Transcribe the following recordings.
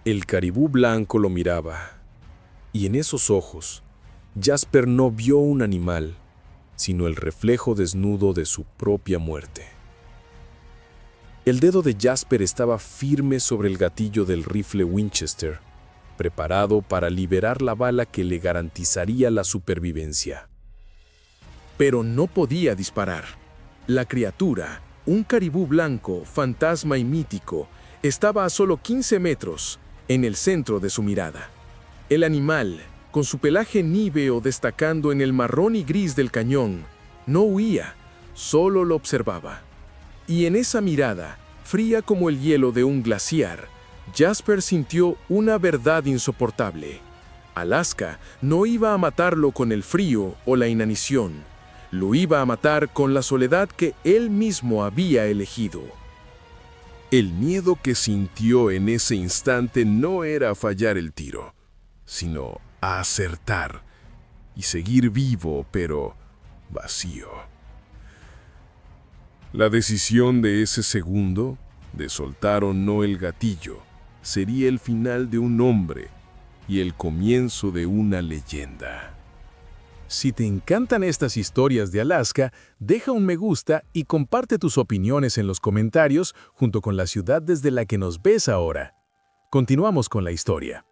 El caribú blanco lo miraba, y en esos ojos, Jasper no vio un animal, sino el reflejo desnudo de su propia muerte. El dedo de Jasper estaba firme sobre el gatillo del rifle Winchester, preparado para liberar la bala que le garantizaría la supervivencia. Pero no podía disparar. La criatura, un caribú blanco, fantasma y mítico, estaba a solo 15 metros, en el centro de su mirada. El animal, con su pelaje níveo destacando en el marrón y gris del cañón, no huía, solo lo observaba. Y en esa mirada, fría como el hielo de un glaciar, Jasper sintió una verdad insoportable. Alaska no iba a matarlo con el frío o la inanición, lo iba a matar con la soledad que él mismo había elegido. El miedo que sintió en ese instante no era a fallar el tiro, sino a acertar y seguir vivo, pero vacío. La decisión de ese segundo, de soltar o no el gatillo, sería el final de un hombre y el comienzo de una leyenda. Si te encantan estas historias de Alaska, deja un me gusta y comparte tus opiniones en los comentarios junto con la ciudad desde la que nos ves ahora. Continuamos con la historia.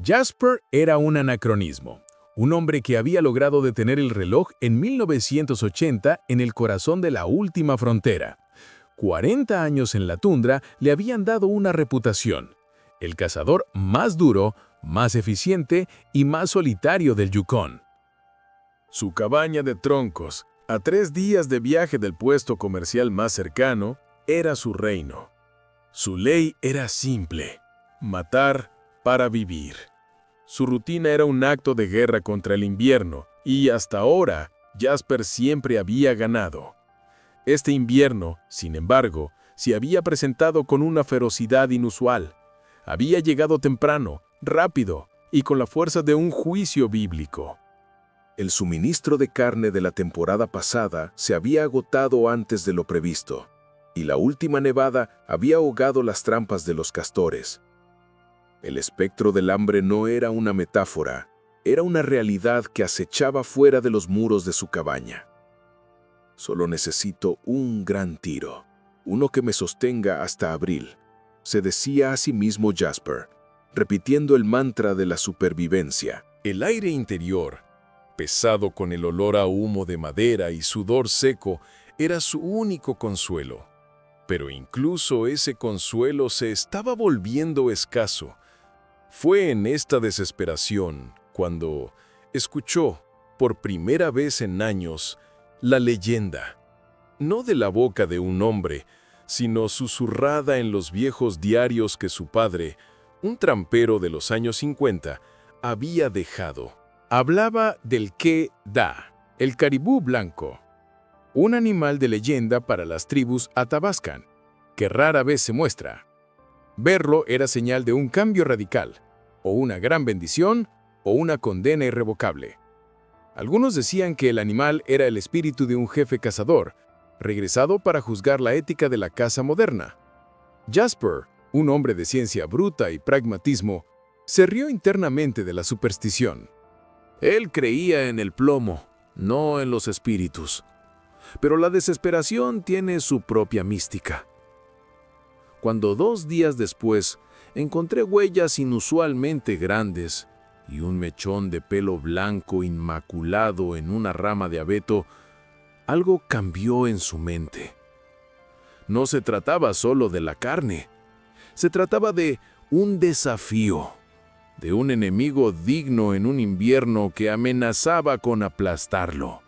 Jasper era un anacronismo, un hombre que había logrado detener el reloj en 1980 en el corazón de la última frontera. 40 años en la tundra le habían dado una reputación: el cazador más duro, más eficiente y más solitario del Yukón. Su cabaña de troncos, a 3 días de viaje del puesto comercial más cercano, era su reino. Su ley era simple: matar para vivir. Su rutina era un acto de guerra contra el invierno, y hasta ahora Jasper siempre había ganado. Este invierno, sin embargo, se había presentado con una ferocidad inusual. Había llegado temprano, rápido y con la fuerza de un juicio bíblico. El suministro de carne de la temporada pasada se había agotado antes de lo previsto, y la última nevada había ahogado las trampas de los castores. El espectro del hambre no era una metáfora, era una realidad que acechaba fuera de los muros de su cabaña. Solo necesito un gran tiro, uno que me sostenga hasta abril, se decía a sí mismo Jasper, repitiendo el mantra de la supervivencia. El aire interior, pesado con el olor a humo de madera y sudor seco, era su único consuelo. Pero incluso ese consuelo se estaba volviendo escaso. Fue en esta desesperación cuando escuchó, por primera vez en años, la leyenda, no de la boca de un hombre, sino susurrada en los viejos diarios que su padre, un trampero de los años 50, había dejado. Hablaba del Ke-Da, el caribú blanco, un animal de leyenda para las tribus Athabascan, que rara vez se muestra. Verlo era señal de un cambio radical, o una gran bendición, o una condena irrevocable. Algunos decían que el animal era el espíritu de un jefe cazador, regresado para juzgar la ética de la caza moderna. Jasper, un hombre de ciencia bruta y pragmatismo, se rió internamente de la superstición. Él creía en el plomo, no en los espíritus. Pero la desesperación tiene su propia mística. Cuando 2 días después encontré huellas inusualmente grandes y un mechón de pelo blanco inmaculado en una rama de abeto, algo cambió en su mente. No se trataba solo de la carne, se trataba de un desafío, de un enemigo digno en un invierno que amenazaba con aplastarlo.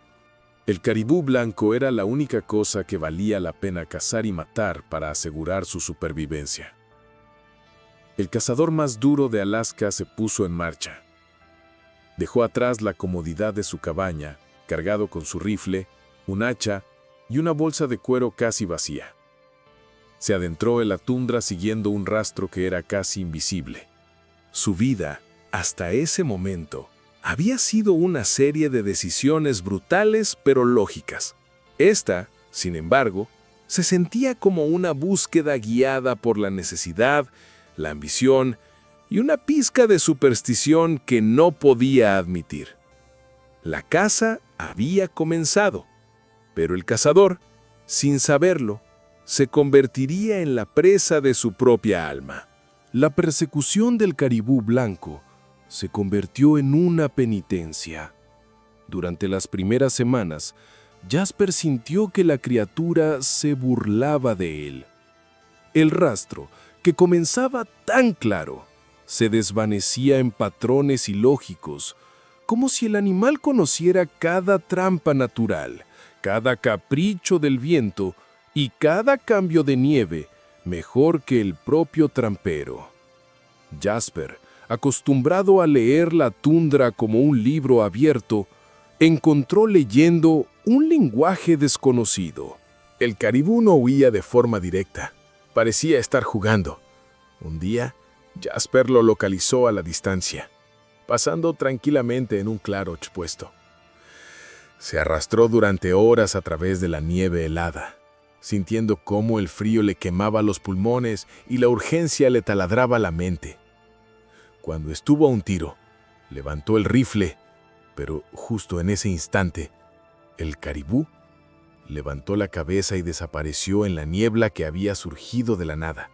El caribú blanco era la única cosa que valía la pena cazar y matar para asegurar su supervivencia. El cazador más duro de Alaska se puso en marcha. Dejó atrás la comodidad de su cabaña, cargado con su rifle, un hacha y una bolsa de cuero casi vacía. Se adentró en la tundra siguiendo un rastro que era casi invisible. Su vida, hasta ese momento, había sido una serie de decisiones brutales pero lógicas. Esta, sin embargo, se sentía como una búsqueda guiada por la necesidad, la ambición y una pizca de superstición que no podía admitir. La caza había comenzado, pero el cazador, sin saberlo, se convertiría en la presa de su propia alma. La persecución del caribú blanco se convirtió en una penitencia. Durante las primeras semanas, Jasper sintió que la criatura se burlaba de él. El rastro, que comenzaba tan claro, se desvanecía en patrones ilógicos, como si el animal conociera cada trampa natural, cada capricho del viento y cada cambio de nieve mejor que el propio trampero. Jasper, acostumbrado a leer la tundra como un libro abierto, encontró leyendo un lenguaje desconocido. El caribú no huía de forma directa. Parecía estar jugando. Un día, Jasper lo localizó a la distancia, pasando tranquilamente en un claro expuesto. Se arrastró durante horas a través de la nieve helada, sintiendo cómo el frío le quemaba los pulmones y la urgencia le taladraba la mente. Cuando estuvo a un tiro, levantó el rifle, pero justo en ese instante, el caribú levantó la cabeza y desapareció en la niebla que había surgido de la nada.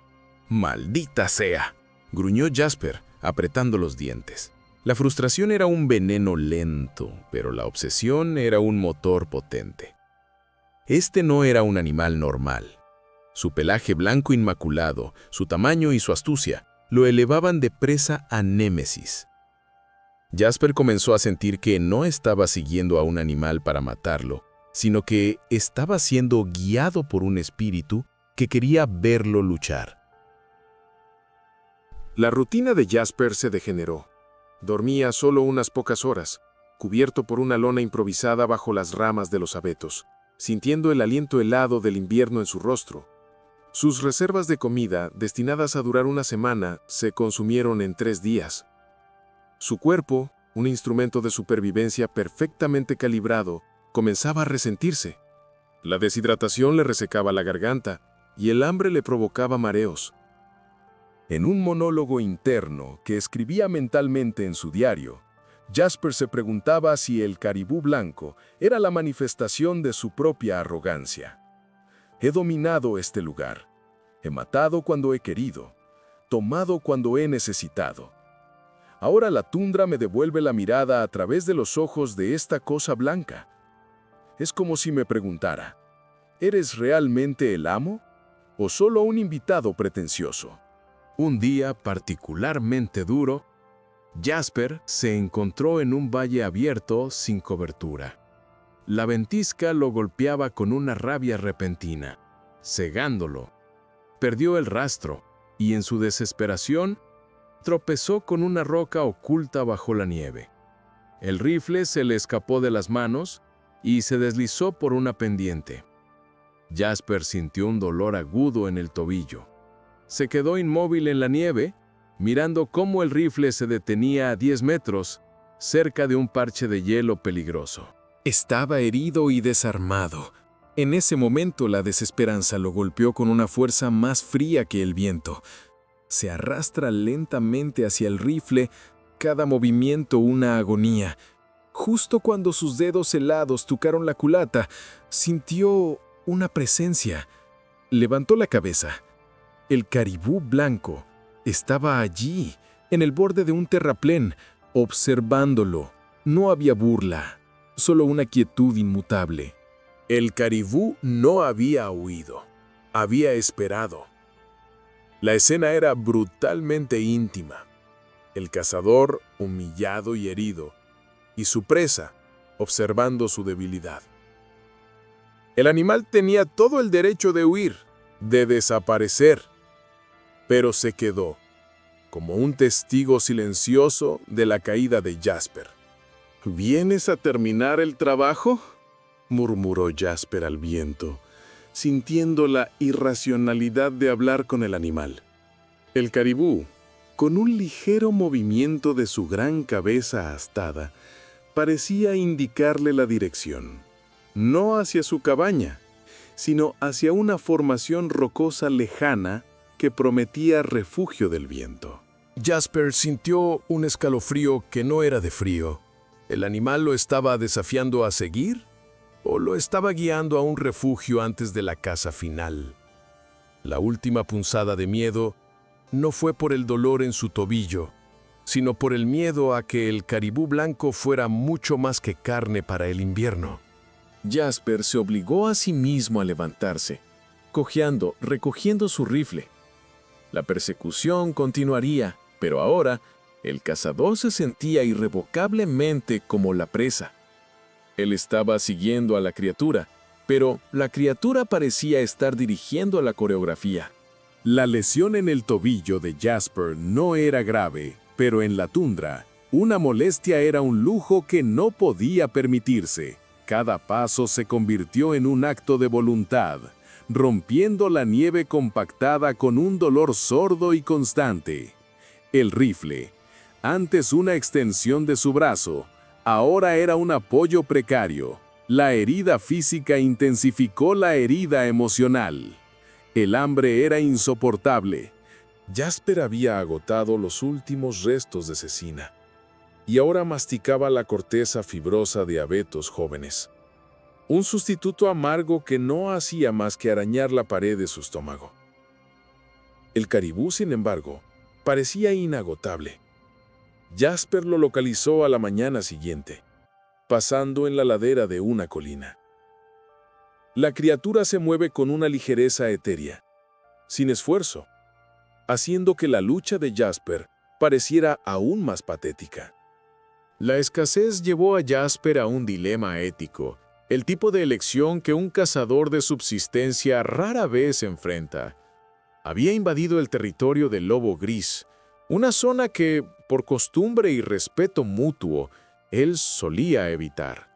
¡Maldita sea!, gruñó Jasper, apretando los dientes. La frustración era un veneno lento, pero la obsesión era un motor potente. Este no era un animal normal. Su pelaje blanco inmaculado, su tamaño y su astucia lo elevaban de presa a némesis. Jasper comenzó a sentir que no estaba siguiendo a un animal para matarlo, sino que estaba siendo guiado por un espíritu que quería verlo luchar. La rutina de Jasper se degeneró. Dormía solo unas pocas horas, cubierto por una lona improvisada bajo las ramas de los abetos, sintiendo el aliento helado del invierno en su rostro. Sus reservas de comida, destinadas a durar una semana, se consumieron en 3 días. Su cuerpo, un instrumento de supervivencia perfectamente calibrado, comenzaba a resentirse. La deshidratación le resecaba la garganta y el hambre le provocaba mareos. En un monólogo interno que escribía mentalmente en su diario, Jasper se preguntaba si el caribú blanco era la manifestación de su propia arrogancia. He dominado este lugar. He matado cuando he querido. Tomado cuando he necesitado. Ahora la tundra me devuelve la mirada a través de los ojos de esta cosa blanca. Es como si me preguntara, ¿eres realmente el amo o solo un invitado pretencioso? Un día particularmente duro, Jasper se encontró en un valle abierto sin cobertura. La ventisca lo golpeaba con una rabia repentina, cegándolo. Perdió el rastro y en su desesperación tropezó con una roca oculta bajo la nieve. El rifle se le escapó de las manos y se deslizó por una pendiente. Jasper sintió un dolor agudo en el tobillo. Se quedó inmóvil en la nieve, mirando cómo el rifle se detenía a 10 metros, cerca de un parche de hielo peligroso. Estaba herido y desarmado. En ese momento la desesperanza lo golpeó con una fuerza más fría que el viento. Se arrastra lentamente hacia el rifle, cada movimiento una agonía. Justo cuando sus dedos helados tocaron la culata, sintió una presencia. Levantó la cabeza. El caribú blanco estaba allí, en el borde de un terraplén, observándolo. No había burla, solo una quietud inmutable. El caribú no había huido, había esperado. La escena era brutalmente íntima. El cazador, humillado y herido, y su presa, observando su debilidad. El animal tenía todo el derecho de huir, de desaparecer, pero se quedó, como un testigo silencioso de la caída de Jasper. ¿Vienes a terminar el trabajo?, murmuró Jasper al viento, sintiendo la irracionalidad de hablar con el animal. El caribú, con un ligero movimiento de su gran cabeza astada, parecía indicarle la dirección, no hacia su cabaña, sino hacia una formación rocosa lejana que prometía refugio del viento. Jasper sintió un escalofrío que no era de frío. ¿El animal lo estaba desafiando a seguir o lo estaba guiando a un refugio antes de la caza final? La última punzada de miedo no fue por el dolor en su tobillo, sino por el miedo a que el caribú blanco fuera mucho más que carne para el invierno. Jasper se obligó a sí mismo a levantarse, cojeando, recogiendo su rifle. La persecución continuaría, pero ahora el cazador se sentía irrevocablemente como la presa. Él estaba siguiendo a la criatura, pero la criatura parecía estar dirigiendo la coreografía. La lesión en el tobillo de Jasper no era grave, pero en la tundra, una molestia era un lujo que no podía permitirse. Cada paso se convirtió en un acto de voluntad, rompiendo la nieve compactada con un dolor sordo y constante. El rifle, antes una extensión de su brazo, ahora era un apoyo precario. La herida física intensificó la herida emocional. El hambre era insoportable. Jasper había agotado los últimos restos de cecina y ahora masticaba la corteza fibrosa de abetos jóvenes. Un sustituto amargo que no hacía más que arañar la pared de su estómago. El caribú, sin embargo, parecía inagotable. Jasper lo localizó a la mañana siguiente, pasando en la ladera de una colina. La criatura se mueve con una ligereza etérea, sin esfuerzo, haciendo que la lucha de Jasper pareciera aún más patética. La escasez llevó a Jasper a un dilema ético, el tipo de elección que un cazador de subsistencia rara vez enfrenta. Había invadido el territorio del lobo gris, una zona que, por costumbre y respeto mutuo, él solía evitar.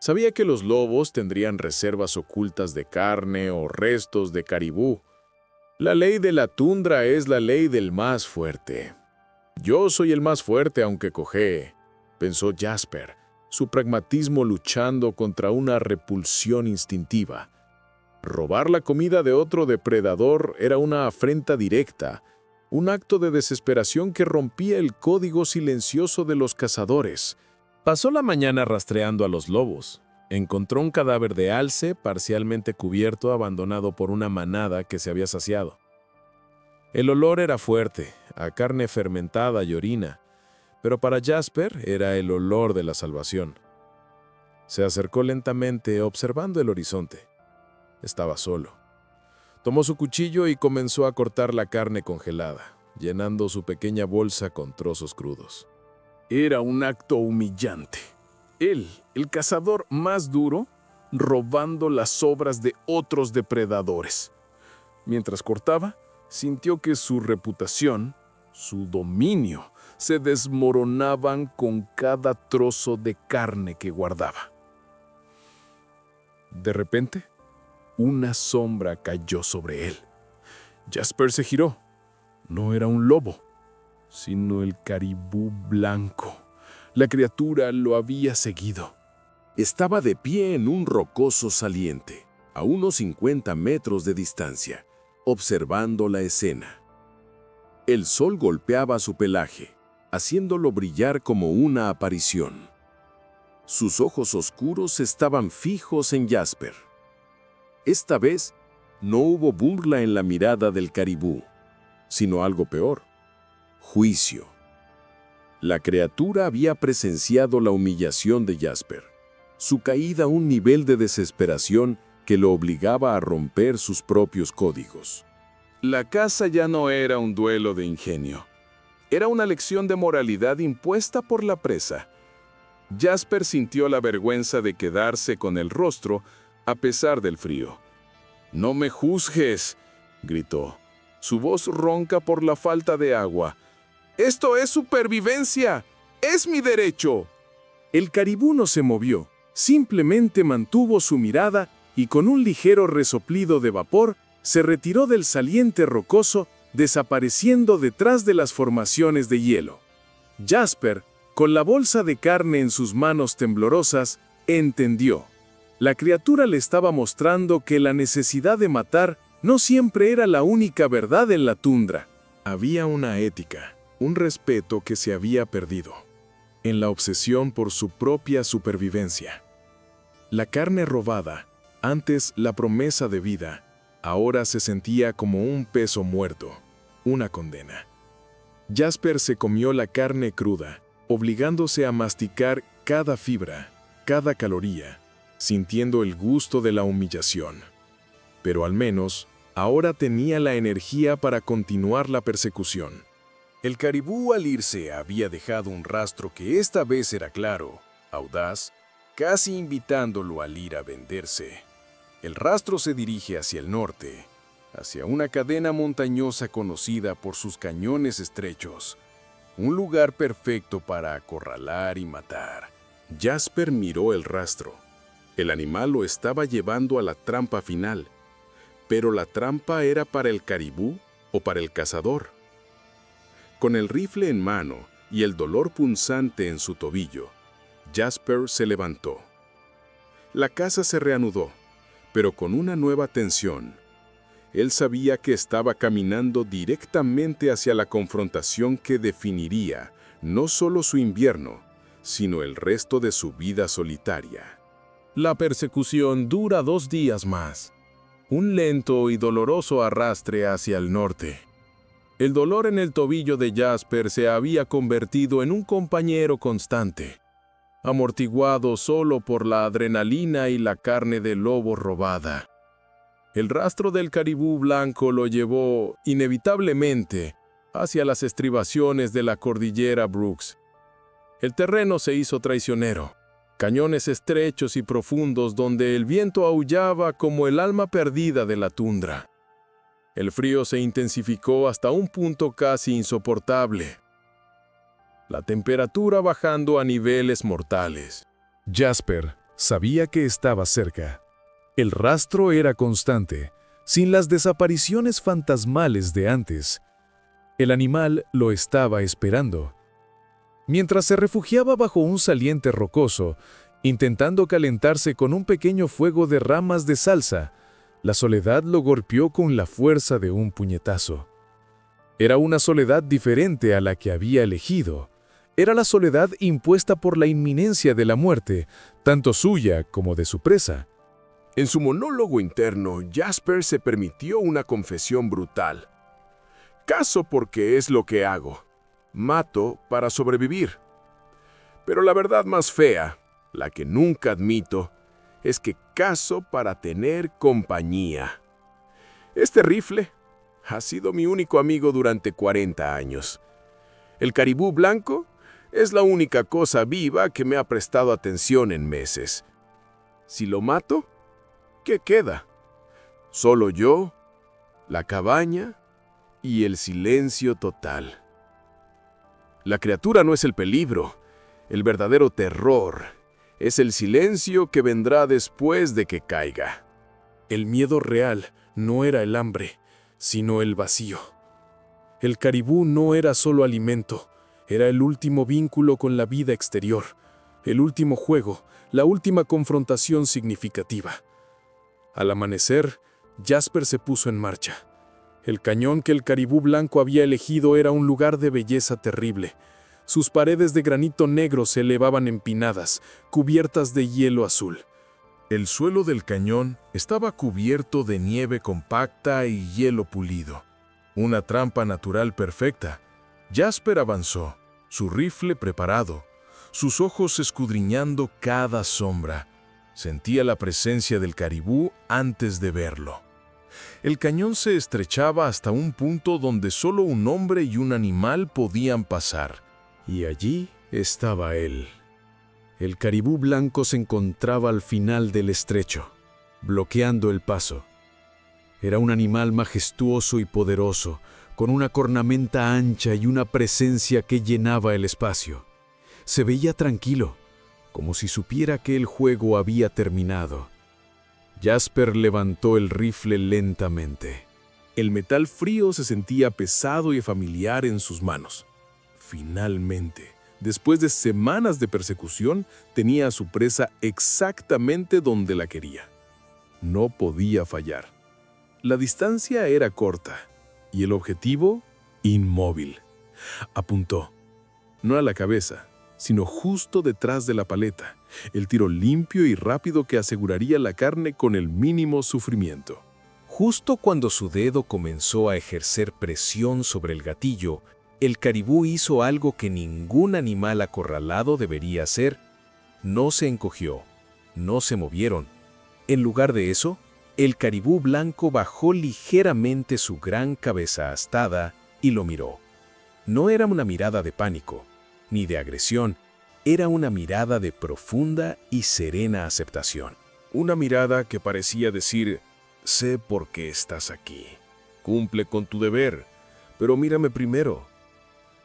Sabía que los lobos tendrían reservas ocultas de carne o restos de caribú. La ley de la tundra es la ley del más fuerte. Yo soy el más fuerte aunque cojee, pensó Jasper, su pragmatismo luchando contra una repulsión instintiva. Robar la comida de otro depredador era una afrenta directa, un acto de desesperación que rompía el código silencioso de los cazadores. Pasó la mañana rastreando a los lobos. Encontró un cadáver de alce parcialmente cubierto, abandonado por una manada que se había saciado. El olor era fuerte, a carne fermentada y orina, pero para Jasper era el olor de la salvación. Se acercó lentamente, observando el horizonte. Estaba solo. Tomó su cuchillo y comenzó a cortar la carne congelada, llenando su pequeña bolsa con trozos crudos. Era un acto humillante. Él, el cazador más duro, robando las sobras de otros depredadores. Mientras cortaba, sintió que su reputación, su dominio, se desmoronaban con cada trozo de carne que guardaba. De repente, una sombra cayó sobre él. Jasper se giró. No era un lobo, sino el caribú blanco. La criatura lo había seguido. Estaba de pie en un rocoso saliente, a unos 50 metros de distancia, observando la escena. El sol golpeaba su pelaje, haciéndolo brillar como una aparición. Sus ojos oscuros estaban fijos en Jasper. Esta vez, no hubo burla en la mirada del caribú, sino algo peor: juicio. La criatura había presenciado la humillación de Jasper, su caída a un nivel de desesperación que lo obligaba a romper sus propios códigos. La caza ya no era un duelo de ingenio. Era una lección de moralidad impuesta por la presa. Jasper sintió la vergüenza de quedarse con el rostro a pesar del frío. «No me juzgues», gritó, su voz ronca por la falta de agua. «Esto es supervivencia. ¡Es mi derecho!». El caribú no se movió, simplemente mantuvo su mirada y con un ligero resoplido de vapor se retiró del saliente rocoso, desapareciendo detrás de las formaciones de hielo. Jasper, con la bolsa de carne en sus manos temblorosas, entendió. La criatura le estaba mostrando que la necesidad de matar no siempre era la única verdad en la tundra. Había una ética, un respeto que se había perdido, en la obsesión por su propia supervivencia. La carne robada, antes la promesa de vida, ahora se sentía como un peso muerto, una condena. Jasper se comió la carne cruda, obligándose a masticar cada fibra, cada caloría, sintiendo el gusto de la humillación. Pero al menos, ahora tenía la energía para continuar la persecución. El caribú al irse había dejado un rastro que esta vez era claro, audaz, casi invitándolo al ir a venderse. El rastro se dirige hacia el norte, hacia una cadena montañosa conocida por sus cañones estrechos, un lugar perfecto para acorralar y matar. Jasper miró el rastro. El animal lo estaba llevando a la trampa final, pero la trampa era para el caribú o para el cazador. Con el rifle en mano y el dolor punzante en su tobillo, Jasper se levantó. La caza se reanudó, pero con una nueva tensión. Él sabía que estaba caminando directamente hacia la confrontación que definiría no solo su invierno, sino el resto de su vida solitaria. La persecución dura 2 días más. Un lento y doloroso arrastre hacia el norte. El dolor en el tobillo de Jasper se había convertido en un compañero constante, amortiguado solo por la adrenalina y la carne de lobo robada. El rastro del caribú blanco lo llevó, inevitablemente, hacia las estribaciones de la cordillera Brooks. El terreno se hizo traicionero. Cañones estrechos y profundos donde el viento aullaba como el alma perdida de la tundra. El frío se intensificó hasta un punto casi insoportable. La temperatura bajando a niveles mortales. Jasper sabía que estaba cerca. El rastro era constante, sin las desapariciones fantasmales de antes. El animal lo estaba esperando. Mientras se refugiaba bajo un saliente rocoso, intentando calentarse con un pequeño fuego de ramas de salsa, la soledad lo golpeó con la fuerza de un puñetazo. Era una soledad diferente a la que había elegido. Era la soledad impuesta por la inminencia de la muerte, tanto suya como de su presa. En su monólogo interno, Jasper se permitió una confesión brutal. Cazo porque es lo que hago. Mato para sobrevivir. Pero la verdad más fea, la que nunca admito, es que cazo para tener compañía. Este rifle ha sido mi único amigo durante 40 años. El caribú blanco es la única cosa viva que me ha prestado atención en meses. Si lo mato, ¿qué queda? Solo yo, la cabaña y el silencio total. La criatura no es el peligro, el verdadero terror. Es el silencio que vendrá después de que caiga. El miedo real no era el hambre, sino el vacío. El caribú no era solo alimento, era el último vínculo con la vida exterior, el último juego, la última confrontación significativa. Al amanecer, Jasper se puso en marcha. El cañón que el caribú blanco había elegido era un lugar de belleza terrible. Sus paredes de granito negro se elevaban empinadas, cubiertas de hielo azul. El suelo del cañón estaba cubierto de nieve compacta y hielo pulido. Una trampa natural perfecta. Jasper avanzó, su rifle preparado, sus ojos escudriñando cada sombra. Sentía la presencia del caribú antes de verlo. El cañón se estrechaba hasta un punto donde solo un hombre y un animal podían pasar. Y allí estaba él. El caribú blanco se encontraba al final del estrecho, bloqueando el paso. Era un animal majestuoso y poderoso, con una cornamenta ancha y una presencia que llenaba el espacio. Se veía tranquilo, como si supiera que el juego había terminado. Jasper levantó el rifle lentamente. El metal frío se sentía pesado y familiar en sus manos. Finalmente, después de semanas de persecución, tenía a su presa exactamente donde la quería. No podía fallar. La distancia era corta y el objetivo, inmóvil. Apuntó, no a la cabeza, sino justo detrás de la paleta, el tiro limpio y rápido que aseguraría la carne con el mínimo sufrimiento. Justo cuando su dedo comenzó a ejercer presión sobre el gatillo, el caribú hizo algo que ningún animal acorralado debería hacer. No se encogió, no se movieron. En lugar de eso, el caribú blanco bajó ligeramente su gran cabeza astada y lo miró. No era una mirada de pánico, ni de agresión, era una mirada de profunda y serena aceptación. Una mirada que parecía decir, sé por qué estás aquí. Cumple con tu deber, pero mírame primero.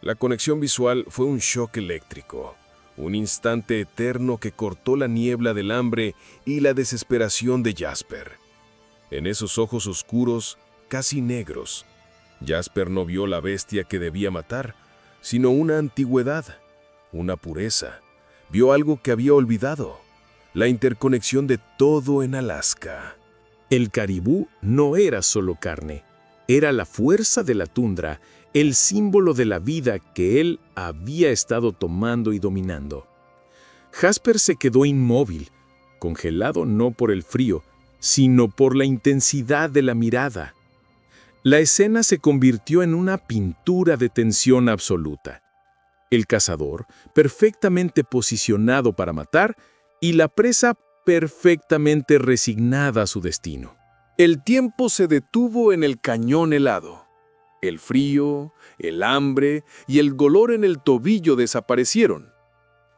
La conexión visual fue un shock eléctrico, un instante eterno que cortó la niebla del hambre y la desesperación de Jasper. En esos ojos oscuros, casi negros, Jasper no vio la bestia que debía matar, sino una antigüedad, una pureza. Vio algo que había olvidado, la interconexión de todo en Alaska. El caribú no era solo carne, era la fuerza de la tundra, el símbolo de la vida que él había estado tomando y dominando. Jasper se quedó inmóvil, congelado no por el frío, sino por la intensidad de la mirada. La escena se convirtió en una pintura de tensión absoluta. El cazador, perfectamente posicionado para matar, y la presa perfectamente resignada a su destino. El tiempo se detuvo en el cañón helado. El frío, el hambre y el dolor en el tobillo desaparecieron.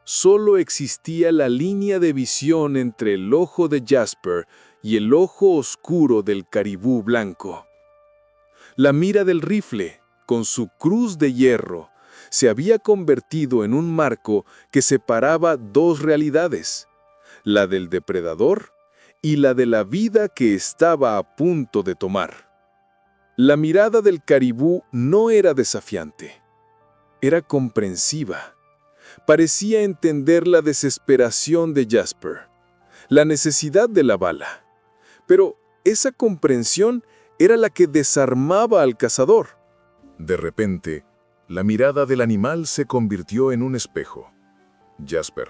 Solo existía la línea de visión entre el ojo de Jasper y el ojo oscuro del caribú blanco. La mira del rifle, con su cruz de hierro, se había convertido en un marco que separaba dos realidades, la del depredador y la de la vida que estaba a punto de tomar. La mirada del caribú no era desafiante, era comprensiva. Parecía entender la desesperación de Jasper, la necesidad de la bala. Pero esa comprensión era la que desarmaba al cazador. De repente, la mirada del animal se convirtió en un espejo. Jasper,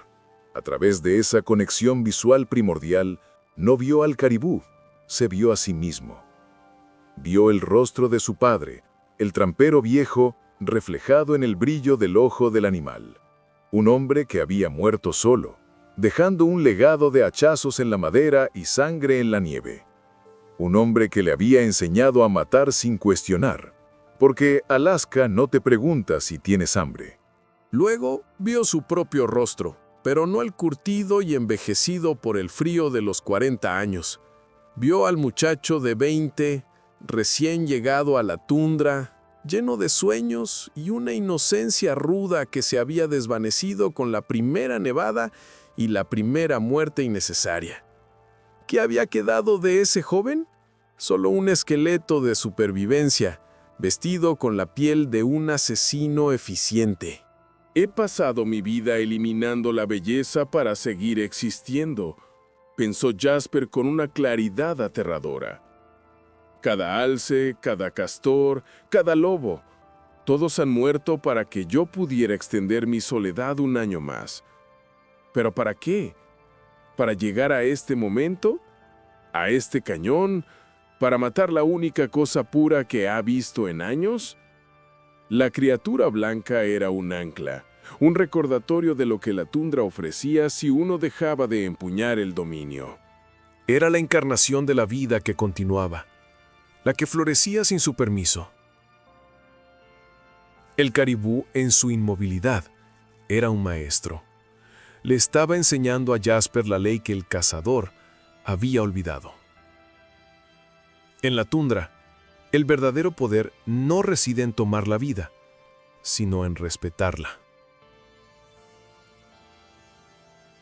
a través de esa conexión visual primordial, no vio al caribú, se vio a sí mismo. Vio el rostro de su padre, el trampero viejo, reflejado en el brillo del ojo del animal. Un hombre que había muerto solo, dejando un legado de hachazos en la madera y sangre en la nieve. Un hombre que le había enseñado a matar sin cuestionar, porque Alaska no te pregunta si tienes hambre. Luego vio su propio rostro, pero no el curtido y envejecido por el frío de los 40 años. Vio al muchacho de 20, recién llegado a la tundra, lleno de sueños y una inocencia ruda que se había desvanecido con la primera nevada y la primera muerte innecesaria. ¿Qué había quedado de ese joven? Solo un esqueleto de supervivencia, vestido con la piel de un asesino eficiente. He pasado mi vida eliminando la belleza para seguir existiendo, pensó Jasper con una claridad aterradora. Cada alce, cada castor, cada lobo, todos han muerto para que yo pudiera extender mi soledad un año más. ¿Pero para qué? ¿Para llegar a este momento? ¿A este cañón? ¿Para matar la única cosa pura que ha visto en años? La criatura blanca era un ancla, un recordatorio de lo que la tundra ofrecía si uno dejaba de empuñar el dominio. Era la encarnación de la vida que continuaba, la que florecía sin su permiso. El caribú, en su inmovilidad, era un maestro. Le estaba enseñando a Jasper la ley que el cazador había olvidado. En la tundra, el verdadero poder no reside en tomar la vida, sino en respetarla.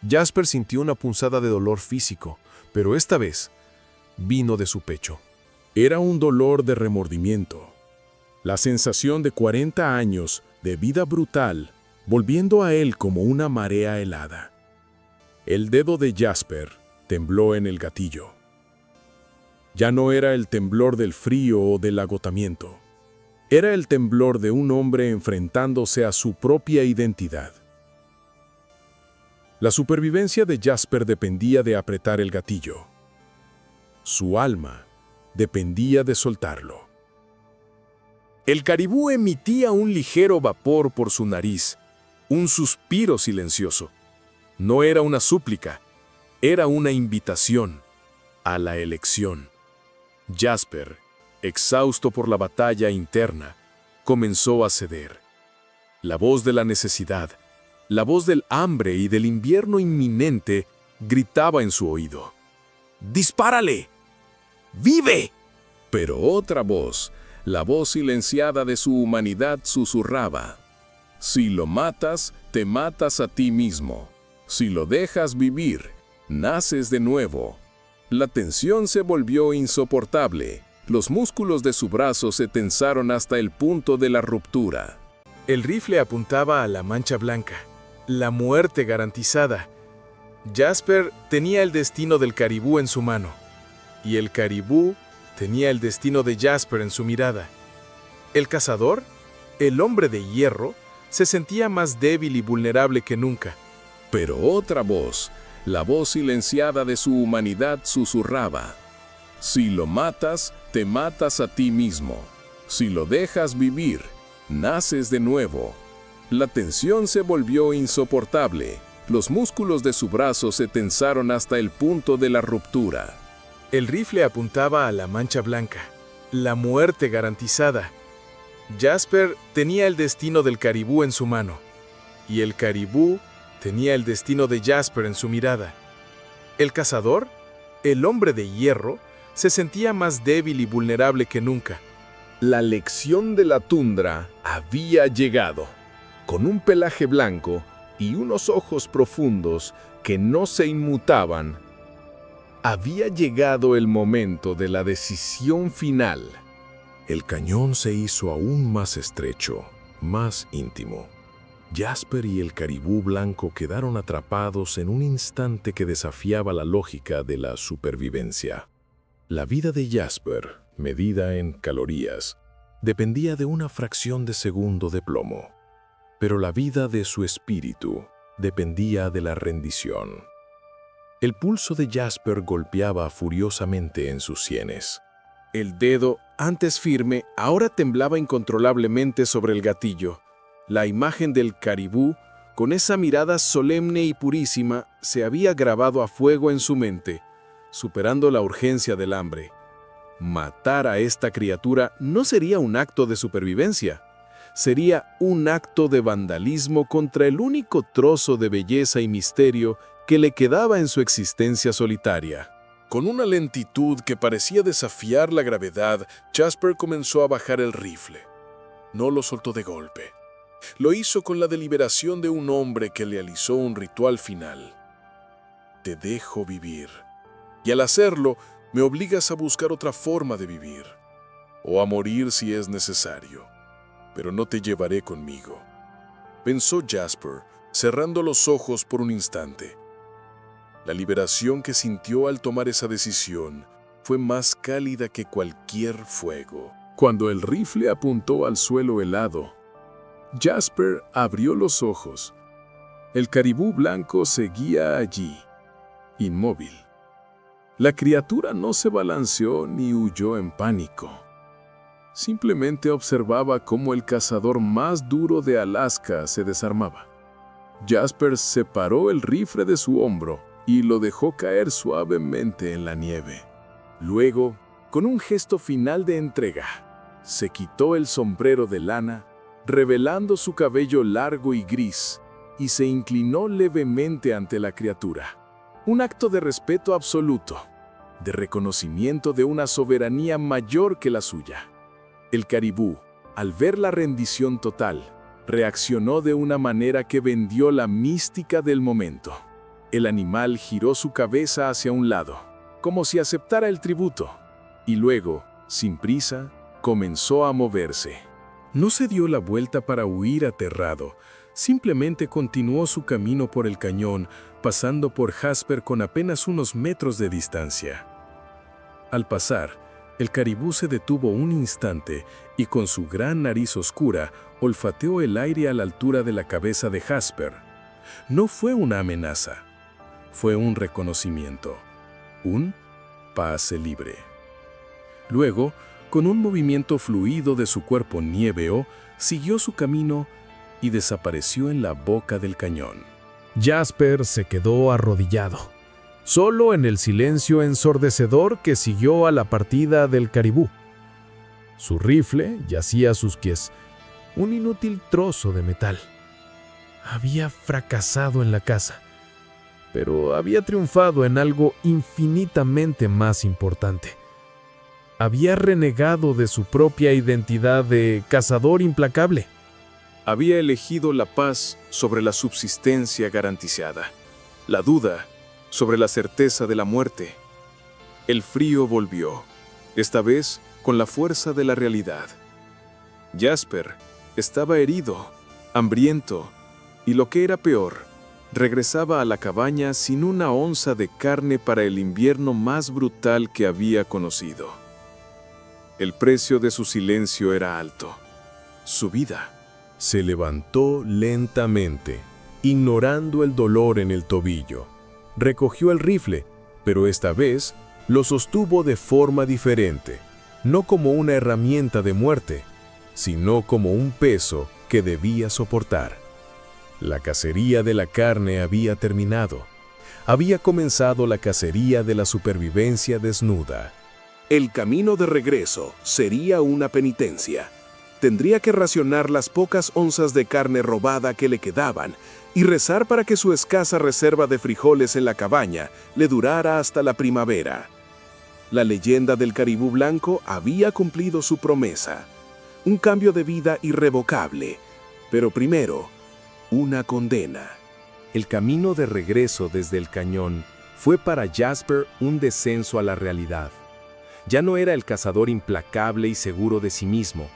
Jasper sintió una punzada de dolor físico, pero esta vez vino de su pecho. Era un dolor de remordimiento. La sensación de 40 años de vida brutal volviendo a él como una marea helada. El dedo de Jasper tembló en el gatillo. Ya no era el temblor del frío o del agotamiento. Era el temblor de un hombre enfrentándose a su propia identidad. La supervivencia de Jasper dependía de apretar el gatillo. Su alma dependía de soltarlo. El caribú emitía un ligero vapor por su nariz, un suspiro silencioso. No era una súplica, era una invitación a la elección. Jasper, exhausto por la batalla interna, comenzó a ceder. La voz de la necesidad, la voz del hambre y del invierno inminente gritaba en su oído: ¡dispárale! ¡Vive! Pero otra voz, la voz silenciada de su humanidad, susurraba: si lo matas, te matas a ti mismo. Si lo dejas vivir, naces de nuevo. La tensión se volvió insoportable. Los músculos de su brazo se tensaron hasta el punto de la ruptura. El rifle apuntaba a la mancha blanca, la muerte garantizada. Jasper tenía el destino del caribú en su mano, y el caribú tenía el destino de Jasper en su mirada. El cazador, el hombre de hierro, se sentía más débil y vulnerable que nunca. Pero otra voz, la voz silenciada de su humanidad, susurraba: si lo matas, te matas a ti mismo. Si lo dejas vivir, naces de nuevo. La tensión se volvió insoportable. Los músculos de su brazo se tensaron hasta el punto de la ruptura. El rifle apuntaba a la mancha blanca, la muerte garantizada. Jasper tenía el destino del caribú en su mano, y el caribú tenía el destino de Jasper en su mirada. El cazador, el hombre de hierro, se sentía más débil y vulnerable que nunca. La lección de la tundra había llegado, con un pelaje blanco y unos ojos profundos que no se inmutaban. Había llegado el momento de la decisión final. El cañón se hizo aún más estrecho, más íntimo. Jasper y el caribú blanco quedaron atrapados en un instante que desafiaba la lógica de la supervivencia. La vida de Jasper, medida en calorías, dependía de una fracción de segundo de plomo. Pero la vida de su espíritu dependía de la rendición. El pulso de Jasper golpeaba furiosamente en sus sienes. El dedo, antes firme, ahora temblaba incontrolablemente sobre el gatillo. La imagen del caribú, con esa mirada solemne y purísima, se había grabado a fuego en su mente, superando la urgencia del hambre. Matar a esta criatura no sería un acto de supervivencia, sería un acto de vandalismo contra el único trozo de belleza y misterio que le quedaba en su existencia solitaria. Con una lentitud que parecía desafiar la gravedad, Jasper comenzó a bajar el rifle. No lo soltó de golpe. Lo hizo con la deliberación de un hombre que realizó un ritual final. Te dejo vivir. Y al hacerlo, me obligas a buscar otra forma de vivir. O a morir si es necesario. Pero no te llevaré conmigo. Pensó Jasper, cerrando los ojos por un instante. La liberación que sintió al tomar esa decisión fue más cálida que cualquier fuego. Cuando el rifle apuntó al suelo helado, Jasper abrió los ojos. El caribú blanco seguía allí, inmóvil. La criatura no se balanceó ni huyó en pánico. Simplemente observaba cómo el cazador más duro de Alaska se desarmaba. Jasper separó el rifle de su hombro y lo dejó caer suavemente en la nieve. Luego, con un gesto final de entrega, se quitó el sombrero de lana, revelando su cabello largo y gris, y se inclinó levemente ante la criatura. Un acto de respeto absoluto, de reconocimiento de una soberanía mayor que la suya. El caribú, al ver la rendición total, reaccionó de una manera que vendió la mística del momento. El animal giró su cabeza hacia un lado, como si aceptara el tributo, y luego, sin prisa, comenzó a moverse. No se dio la vuelta para huir aterrado, simplemente continuó su camino por el cañón, pasando por Jasper con apenas unos metros de distancia. Al pasar, El caribú se detuvo un instante y con su gran nariz oscura olfateó el aire a la altura de la cabeza de Jasper. No fue una amenaza, fue un reconocimiento, un pase libre. Luego, con un movimiento fluido de su cuerpo nieveo, siguió su camino y desapareció en la boca del cañón. Jasper se quedó arrodillado, solo en el silencio ensordecedor que siguió a la partida del caribú. Su rifle yacía a sus pies, un inútil trozo de metal. Había fracasado en la caza, pero había triunfado en algo infinitamente más importante. Había renegado de su propia identidad de cazador implacable. Había elegido la paz sobre la subsistencia garantizada, la duda sobre la certeza de la muerte. El frío volvió, esta vez con la fuerza de la realidad. Jasper estaba herido, hambriento, y lo que era peor, regresaba a la cabaña sin una onza de carne para el invierno más brutal que había conocido. El precio de su silencio era alto, su vida. Se levantó lentamente, ignorando el dolor en el tobillo. Recogió el rifle, pero esta vez lo sostuvo de forma diferente, no como una herramienta de muerte, sino como un peso que debía soportar. La cacería de la carne había terminado. Había comenzado la cacería de la supervivencia desnuda. El camino de regreso sería una penitencia. Tendría que racionar las pocas onzas de carne robada que le quedaban y rezar para que su escasa reserva de frijoles en la cabaña le durara hasta la primavera. La leyenda del caribú blanco había cumplido su promesa. Un cambio de vida irrevocable, pero primero, una condena. El camino de regreso desde el cañón fue para Jasper un descenso a la realidad. Ya no era el cazador implacable y seguro de sí mismo.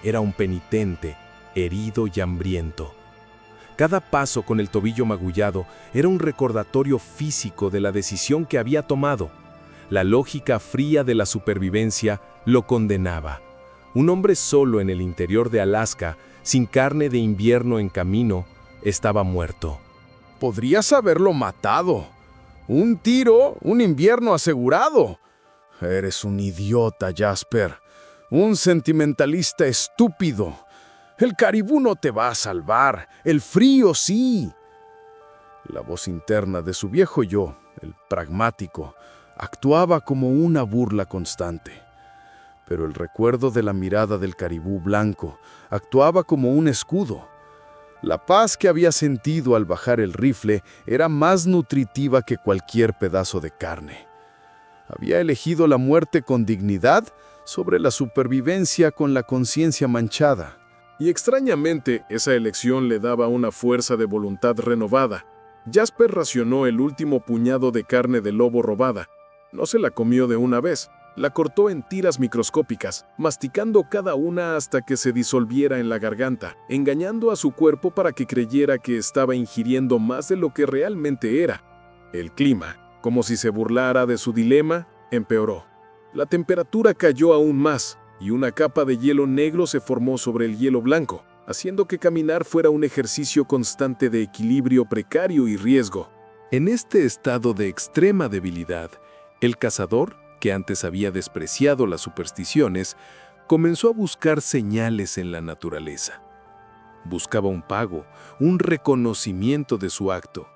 Era un penitente, herido y hambriento. Cada paso con el tobillo magullado era un recordatorio físico de la decisión que había tomado. La lógica fría de la supervivencia lo condenaba. Un hombre solo en el interior de Alaska, sin carne de invierno en camino, estaba muerto. Podrías haberlo matado. Un tiro, un invierno asegurado. Eres un idiota, Jasper. Un sentimentalista estúpido. El caribú no te va a salvar. El frío sí. La voz interna de su viejo yo, el pragmático, actuaba como una burla constante. Pero el recuerdo de la mirada del caribú blanco actuaba como un escudo. La paz que había sentido al bajar el rifle era más nutritiva que cualquier pedazo de carne. Había elegido la muerte con dignidad sobre la supervivencia con la conciencia manchada. Y extrañamente, esa elección le daba una fuerza de voluntad renovada. Jasper racionó el último puñado de carne de lobo robada. No se la comió de una vez, la cortó en tiras microscópicas, masticando cada una hasta que se disolviera en la garganta, engañando a su cuerpo para que creyera que estaba ingiriendo más de lo que realmente era. El clima, como si se burlara de su dilema, empeoró. La temperatura cayó aún más, y una capa de hielo negro se formó sobre el hielo blanco, haciendo que caminar fuera un ejercicio constante de equilibrio precario y riesgo. En este estado de extrema debilidad, el cazador, que antes había despreciado las supersticiones, comenzó a buscar señales en la naturaleza. Buscaba un pago, un reconocimiento de su acto.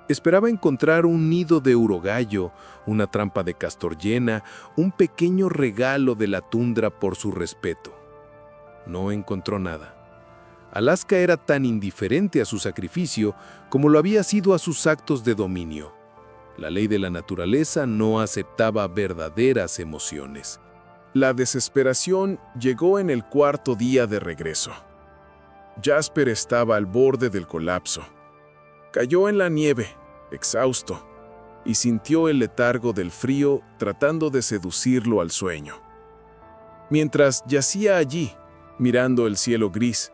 Esperaba encontrar un nido de urogallo, una trampa de castor llena, un pequeño regalo de la tundra por su respeto. No encontró nada. Alaska era tan indiferente a su sacrificio como lo había sido a sus actos de dominio. La ley de la naturaleza no aceptaba verdaderas emociones. La desesperación llegó en el cuarto día de regreso. Jasper estaba al borde del colapso. Cayó en la nieve, exhausto, y sintió el letargo del frío tratando de seducirlo al sueño. Mientras yacía allí, mirando el cielo gris,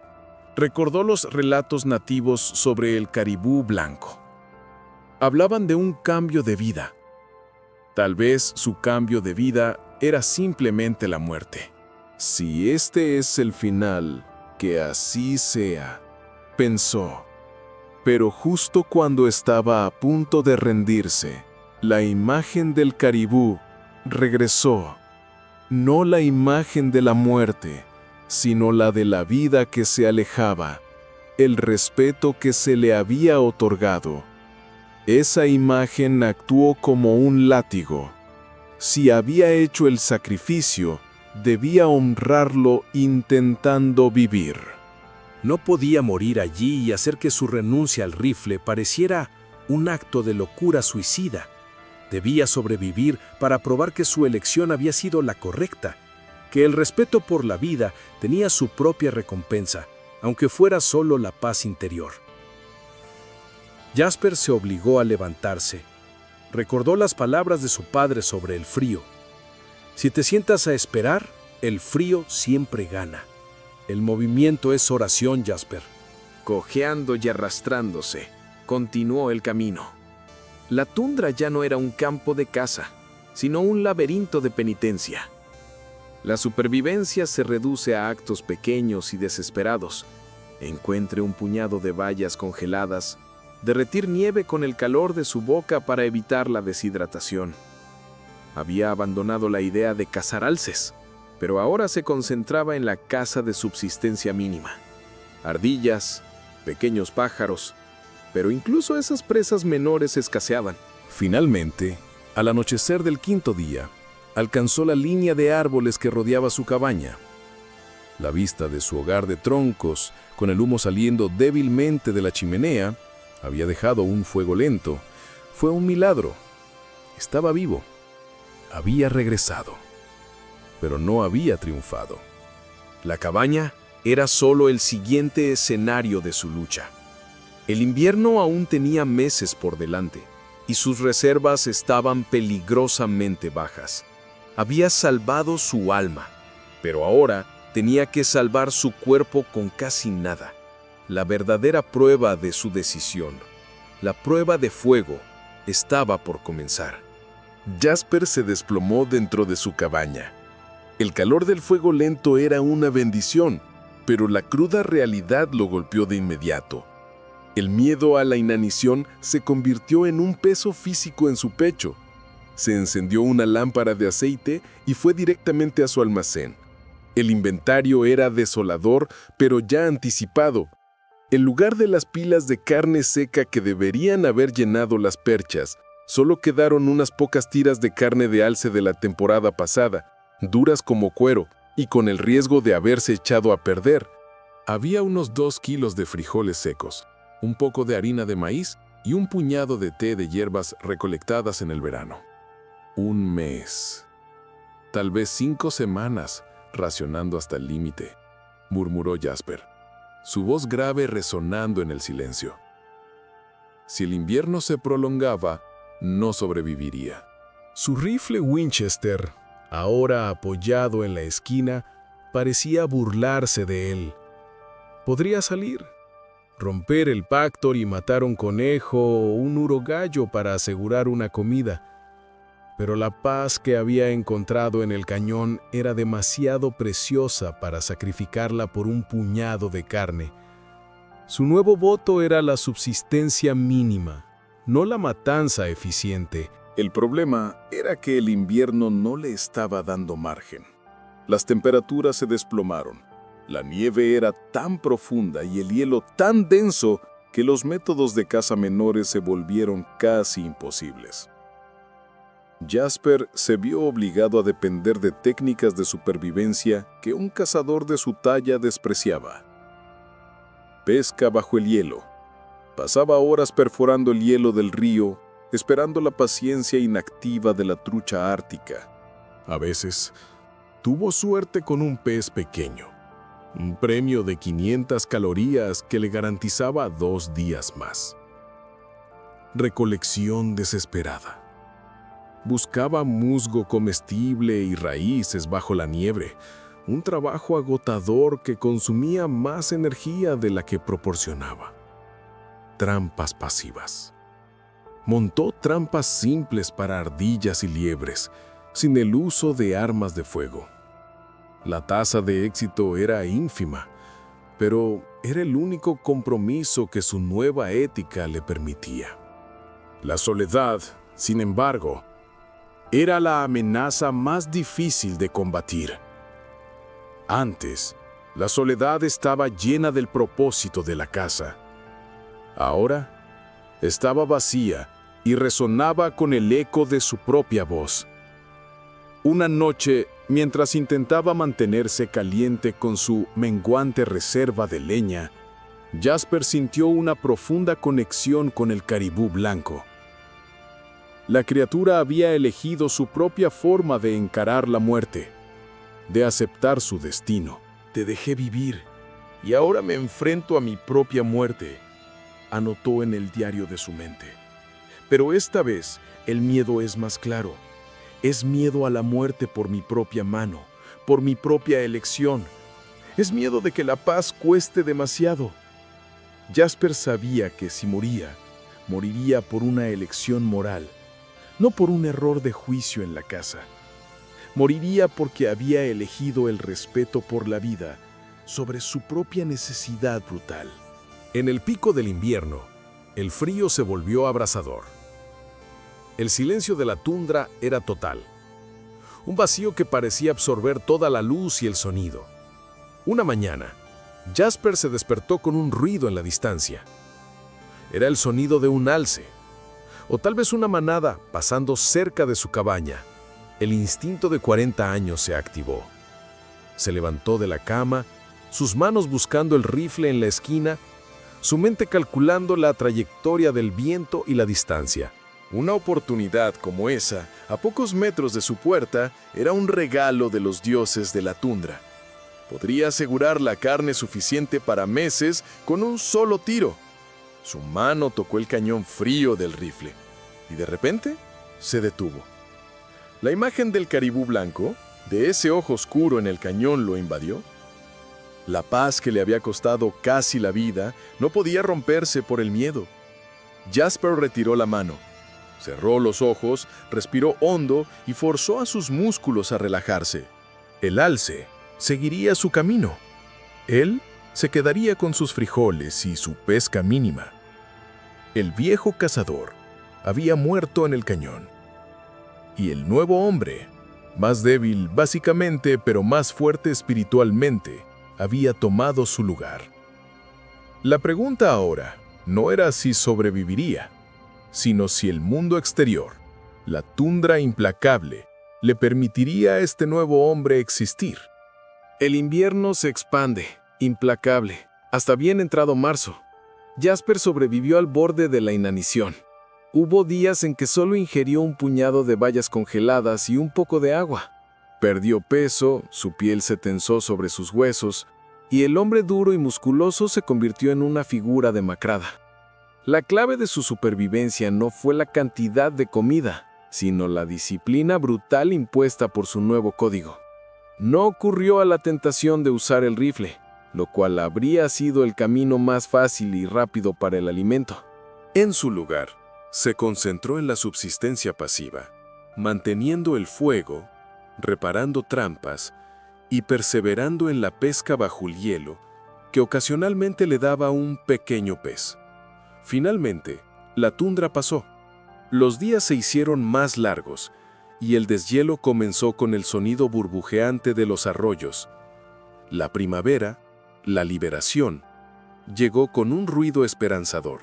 recordó los relatos nativos sobre el caribú blanco. Hablaban de un cambio de vida. Tal vez su cambio de vida era simplemente la muerte. Si este es el final, que así sea, pensó. Pero justo cuando estaba a punto de rendirse, la imagen del caribú regresó. No la imagen de la muerte, sino la de la vida que se alejaba, el respeto que se le había otorgado. Esa imagen actuó como un látigo. Si había hecho el sacrificio, debía honrarlo intentando vivir. No podía morir allí y hacer que su renuncia al rifle pareciera un acto de locura suicida. Debía sobrevivir para probar que su elección había sido la correcta, que el respeto por la vida tenía su propia recompensa, aunque fuera solo la paz interior. Jasper se obligó a levantarse. Recordó las palabras de su padre sobre el frío. Si te sientas a esperar, el frío siempre gana. El movimiento es oración, Jasper. Cojeando y arrastrándose, continuó el camino. La tundra ya no era un campo de caza, sino un laberinto de penitencia. La supervivencia se reduce a actos pequeños y desesperados. Encuentre un puñado de bayas congeladas, derretir nieve con el calor de su boca para evitar la deshidratación. Había abandonado la idea de cazar alces, pero ahora se concentraba en la caza de subsistencia mínima. Ardillas, pequeños pájaros, pero incluso esas presas menores escaseaban. Finalmente, al anochecer del quinto día, alcanzó la línea de árboles que rodeaba su cabaña. La vista de su hogar de troncos, con el humo saliendo débilmente de la chimenea, había dejado un fuego lento. Fue un milagro. Estaba vivo. Había regresado. Pero no había triunfado. La cabaña era solo el siguiente escenario de su lucha. El invierno aún tenía meses por delante, y sus reservas estaban peligrosamente bajas. Había salvado su alma, pero ahora tenía que salvar su cuerpo con casi nada. La verdadera prueba de su decisión, la prueba de fuego, estaba por comenzar. Jasper se desplomó dentro de su cabaña. El calor del fuego lento era una bendición, pero la cruda realidad lo golpeó de inmediato. El miedo a la inanición se convirtió en un peso físico en su pecho. Se encendió una lámpara de aceite y fue directamente a su almacén. El inventario era desolador, pero ya anticipado. En lugar de las pilas de carne seca que deberían haber llenado las perchas, solo quedaron unas pocas tiras de carne de alce de la temporada pasada, duras como cuero y con el riesgo de haberse echado a perder. Había unos 2 kilos de frijoles secos, un poco de harina de maíz y un puñado de té de hierbas recolectadas en el verano. Un mes. Tal vez 5 semanas, racionando hasta el límite, murmuró Jasper, su voz grave resonando en el silencio. Si el invierno se prolongaba, no sobreviviría. Su rifle Winchester, ahora apoyado en la esquina, parecía burlarse de él. Podría salir, romper el pacto y matar un conejo o un urogallo para asegurar una comida. Pero la paz que había encontrado en el cañón era demasiado preciosa para sacrificarla por un puñado de carne. Su nuevo voto era la subsistencia mínima, no la matanza eficiente. El problema era que el invierno no le estaba dando margen. Las temperaturas se desplomaron. La nieve era tan profunda y el hielo tan denso que los métodos de caza menores se volvieron casi imposibles. Jasper se vio obligado a depender de técnicas de supervivencia que un cazador de su talla despreciaba. Pesca bajo el hielo. Pasaba horas perforando el hielo del río, esperando la paciencia inactiva de la trucha ártica. A veces, tuvo suerte con un pez pequeño, un premio de 500 calorías que le garantizaba 2 días más. Recolección desesperada. Buscaba musgo comestible y raíces bajo la nieve, un trabajo agotador que consumía más energía de la que proporcionaba. Trampas pasivas. Montó trampas simples para ardillas y liebres, sin el uso de armas de fuego. La tasa de éxito era ínfima, pero era el único compromiso que su nueva ética le permitía. La soledad, sin embargo, era la amenaza más difícil de combatir. Antes, la soledad estaba llena del propósito de la casa. Ahora, estaba vacía y resonaba con el eco de su propia voz. Una noche, mientras intentaba mantenerse caliente con su menguante reserva de leña, Jasper sintió una profunda conexión con el caribú blanco. La criatura había elegido su propia forma de encarar la muerte, de aceptar su destino. Te dejé vivir y ahora me enfrento a mi propia muerte, anotó en el diario de su mente. Pero esta vez el miedo es más claro. Es miedo a la muerte por mi propia mano, por mi propia elección. Es miedo de que la paz cueste demasiado. Jasper sabía que si moría, moriría por una elección moral, no por un error de juicio en la casa. Moriría porque había elegido el respeto por la vida sobre su propia necesidad brutal. En el pico del invierno, el frío se volvió abrasador. El silencio de la tundra era total. Un vacío que parecía absorber toda la luz y el sonido. Una mañana, Jasper se despertó con un ruido en la distancia. Era el sonido de un alce, o tal vez una manada pasando cerca de su cabaña. El instinto de 40 años se activó. Se levantó de la cama, sus manos buscando el rifle en la esquina, su mente calculando la trayectoria del viento y la distancia. Una oportunidad como esa, a pocos metros de su puerta, era un regalo de los dioses de la tundra. Podría asegurar la carne suficiente para meses con un solo tiro. Su mano tocó el cañón frío del rifle y de repente se detuvo. La imagen del caribú blanco, de ese ojo oscuro en el cañón, lo invadió. La paz que le había costado casi la vida no podía romperse por el miedo. Jasper retiró la mano, cerró los ojos, respiró hondo y forzó a sus músculos a relajarse. El alce seguiría su camino. Él se quedaría con sus frijoles y su pesca mínima. El viejo cazador había muerto en el cañón. Y el nuevo hombre, más débil básicamente pero más fuerte espiritualmente, había tomado su lugar. La pregunta ahora no era si sobreviviría, sino si el mundo exterior, la tundra implacable, le permitiría a este nuevo hombre existir. El invierno se expande, implacable, hasta bien entrado marzo. Jasper sobrevivió al borde de la inanición. Hubo días en que solo ingirió un puñado de bayas congeladas y un poco de agua. Perdió peso, su piel se tensó sobre sus huesos, y el hombre duro y musculoso se convirtió en una figura demacrada. La clave de su supervivencia no fue la cantidad de comida, sino la disciplina brutal impuesta por su nuevo código. No ocurrió a la tentación de usar el rifle, lo cual habría sido el camino más fácil y rápido para el alimento. En su lugar, se concentró en la subsistencia pasiva, manteniendo el fuego, reparando trampas y perseverando en la pesca bajo el hielo, que ocasionalmente le daba un pequeño pez. Finalmente, la tundra pasó. Los días se hicieron más largos y el deshielo comenzó con el sonido burbujeante de los arroyos. La primavera, la liberación, llegó con un ruido esperanzador.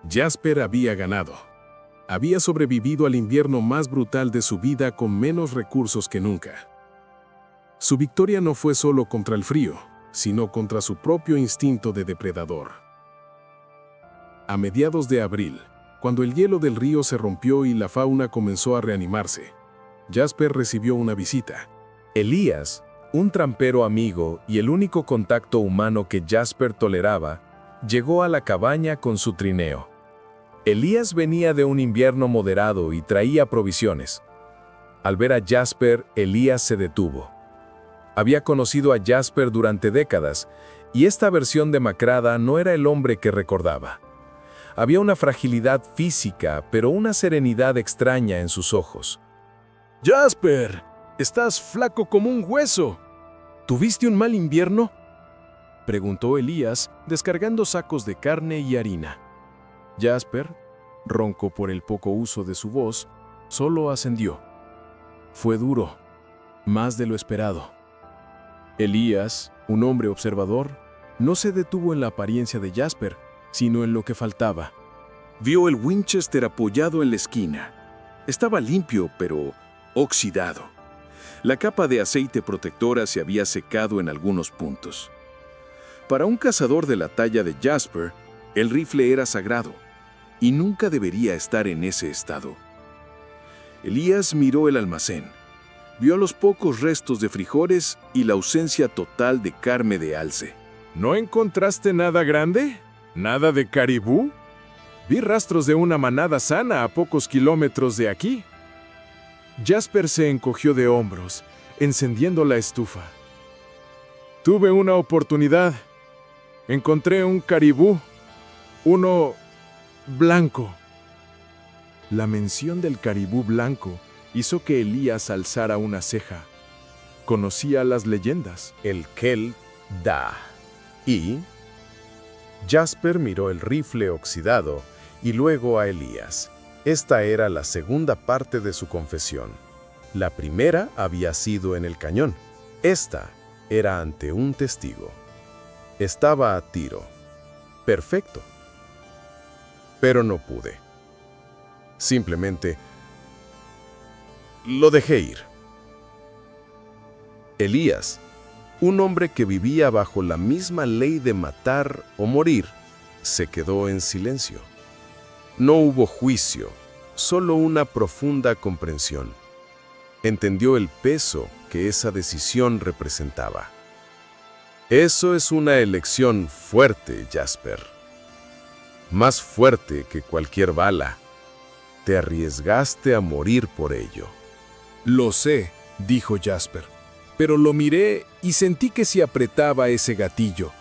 Jasper había ganado. Había sobrevivido al invierno más brutal de su vida con menos recursos que nunca. Su victoria no fue solo contra el frío, sino contra su propio instinto de depredador. A mediados de abril, cuando el hielo del río se rompió y la fauna comenzó a reanimarse, Jasper recibió una visita. Elías, un trampero amigo y el único contacto humano que Jasper toleraba, llegó a la cabaña con su trineo. Elías venía de un invierno moderado y traía provisiones. Al ver a Jasper, Elías se detuvo. Había conocido a Jasper durante décadas, y esta versión demacrada no era el hombre que recordaba. Había una fragilidad física, pero una serenidad extraña en sus ojos. ¡Jasper! ¡Estás flaco como un hueso! ¿Tuviste un mal invierno?, preguntó Elías, descargando sacos de carne y harina. Jasper, ronco por el poco uso de su voz, solo ascendió. Fue duro, más de lo esperado. Elías, un hombre observador, no se detuvo en la apariencia de Jasper, sino en lo que faltaba. Vio el Winchester apoyado en la esquina. Estaba limpio, pero oxidado. La capa de aceite protectora se había secado en algunos puntos. Para un cazador de la talla de Jasper, el rifle era sagrado y nunca debería estar en ese estado. Elías miró el almacén. Vio los pocos restos de frijoles y la ausencia total de carne de alce. ¿No encontraste nada grande? ¿Nada de caribú? Vi rastros de una manada sana a pocos kilómetros de aquí. Jasper se encogió de hombros, encendiendo la estufa. Tuve una oportunidad. Encontré un caribú, uno blanco. La mención del caribú blanco hizo que Elías alzara una ceja. Conocía las leyendas. El Kel Da. Y Jasper miró el rifle oxidado y luego a Elías. Esta era la segunda parte de su confesión. La primera había sido en el cañón. Esta era ante un testigo. Estaba a tiro. Perfecto. Pero no pude. Simplemente lo dejé ir. Elías, un hombre que vivía bajo la misma ley de matar o morir, se quedó en silencio. No hubo juicio, solo una profunda comprensión. Entendió el peso que esa decisión representaba. Eso es una elección fuerte, Jasper. Más fuerte que cualquier bala. Te arriesgaste a morir por ello. Lo sé, dijo Jasper, pero lo miré y sentí que si apretaba ese gatillo,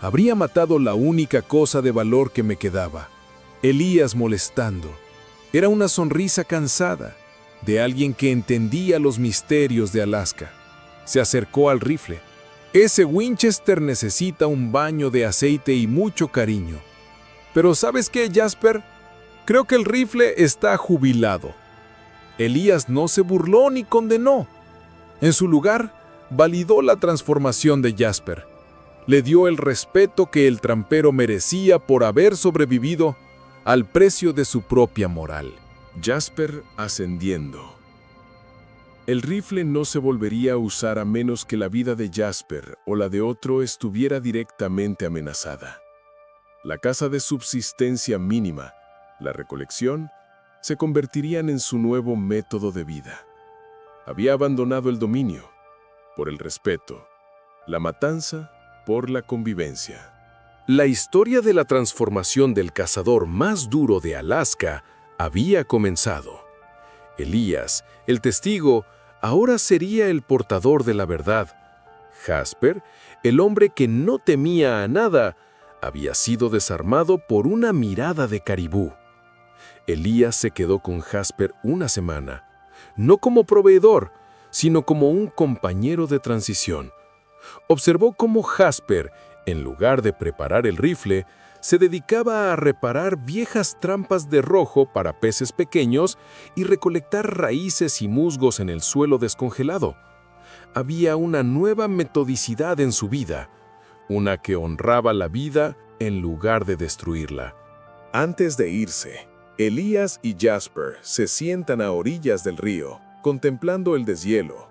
habría matado la única cosa de valor que me quedaba. Elías molestando. Era una sonrisa cansada, de alguien que entendía los misterios de Alaska. Se acercó al rifle. Ese Winchester necesita un baño de aceite y mucho cariño. Pero ¿sabes qué, Jasper? Creo que el rifle está jubilado. Elías no se burló ni condenó. En su lugar, validó la transformación de Jasper. Le dio el respeto que el trampero merecía por haber sobrevivido al precio de su propia moral. Jasper ascendiendo. El rifle no se volvería a usar a menos que la vida de Jasper o la de otro estuviera directamente amenazada. La caza de subsistencia mínima, la recolección, se convertirían en su nuevo método de vida. Había abandonado el dominio por el respeto, la matanza por la convivencia. La historia de la transformación del cazador más duro de Alaska había comenzado. Elías, el testigo, ahora sería el portador de la verdad. Jasper, el hombre que no temía a nada, había sido desarmado por una mirada de caribú. Elías se quedó con Jasper una semana, no como proveedor, sino como un compañero de transición. Observó cómo Jasper, en lugar de preparar el rifle, se dedicaba a reparar viejas trampas de rojo para peces pequeños y recolectar raíces y musgos en el suelo descongelado. Había una nueva metodicidad en su vida, una que honraba la vida en lugar de destruirla. Antes de irse, Elías y Jasper se sientan a orillas del río, contemplando el deshielo.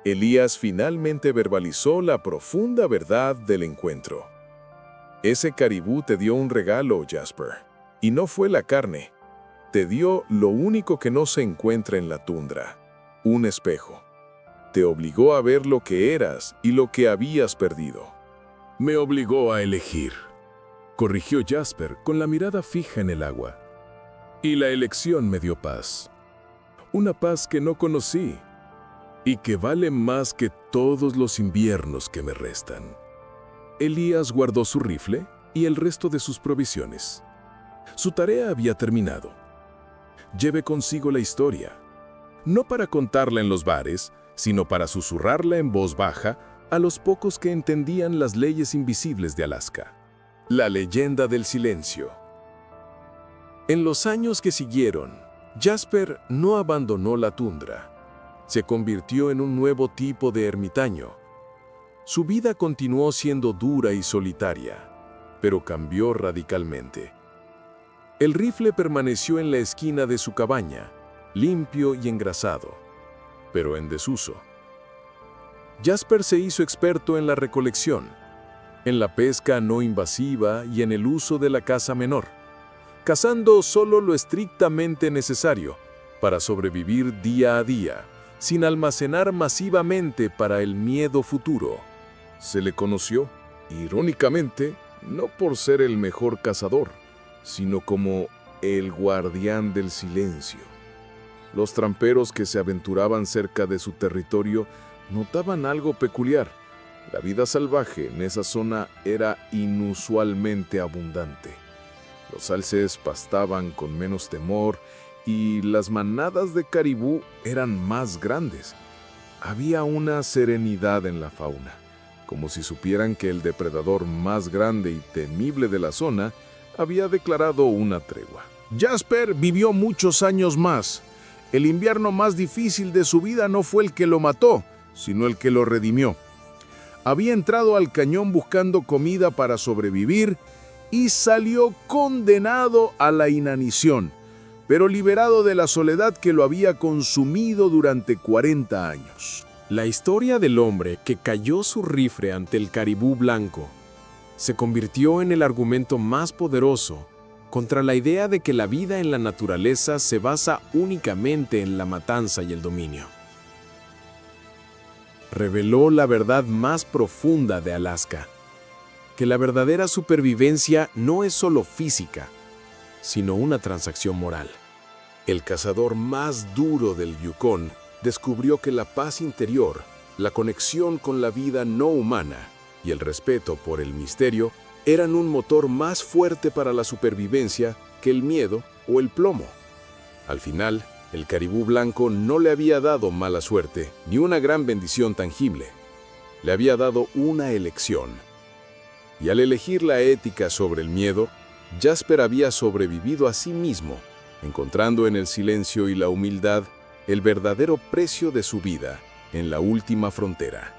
Elías finalmente verbalizó la profunda verdad del encuentro. Ese caribú te dio un regalo, Jasper, y no fue la carne. Te dio lo único que no se encuentra en la tundra, un espejo. Te obligó a ver lo que eras y lo que habías perdido. Me obligó a elegir, corrigió Jasper con la mirada fija en el agua. Y la elección me dio paz. Una paz que no conocí y que vale más que todos los inviernos que me restan. Elías guardó su rifle y el resto de sus provisiones. Su tarea había terminado. Lleve consigo la historia. no para contarla en los bares, sino para susurrarla en voz baja a los pocos que entendían las leyes invisibles de Alaska. La leyenda del silencio. En los años que siguieron, Jasper no abandonó la tundra. Se convirtió en un nuevo tipo de ermitaño. Su vida continuó siendo dura y solitaria, pero cambió radicalmente. El rifle permaneció en la esquina de su cabaña, limpio y engrasado, pero en desuso. Jasper se hizo experto en la recolección, en la pesca no invasiva y en el uso de la caza menor, cazando solo lo estrictamente necesario para sobrevivir día a día, sin almacenar masivamente para el miedo futuro. Se le conoció, irónicamente, no por ser el mejor cazador, sino como el guardián del silencio. Los tramperos que se aventuraban cerca de su territorio notaban algo peculiar. La vida salvaje en esa zona era inusualmente abundante. Los alces pastaban con menos temor y las manadas de caribú eran más grandes. Había una serenidad en la fauna, como si supieran que el depredador más grande y temible de la zona había declarado una tregua. Jasper vivió muchos años más. El invierno más difícil de su vida no fue el que lo mató, sino el que lo redimió. Había entrado al cañón buscando comida para sobrevivir y salió condenado a la inanición, pero liberado de la soledad que lo había consumido durante 40 años. La historia del hombre que cayó su rifle ante el caribú blanco se convirtió en el argumento más poderoso contra la idea de que la vida en la naturaleza se basa únicamente en la matanza y el dominio. Reveló la verdad más profunda de Alaska, que la verdadera supervivencia no es solo física, sino una transacción moral. El cazador más duro del Yukón descubrió que la paz interior, la conexión con la vida no humana y el respeto por el misterio eran un motor más fuerte para la supervivencia que el miedo o el plomo. Al final, el caribú blanco no le había dado mala suerte ni una gran bendición tangible. Le había dado una elección. Y al elegir la ética sobre el miedo, Jasper había sobrevivido a sí mismo, encontrando en el silencio y la humildad el verdadero precio de su vida en la última frontera.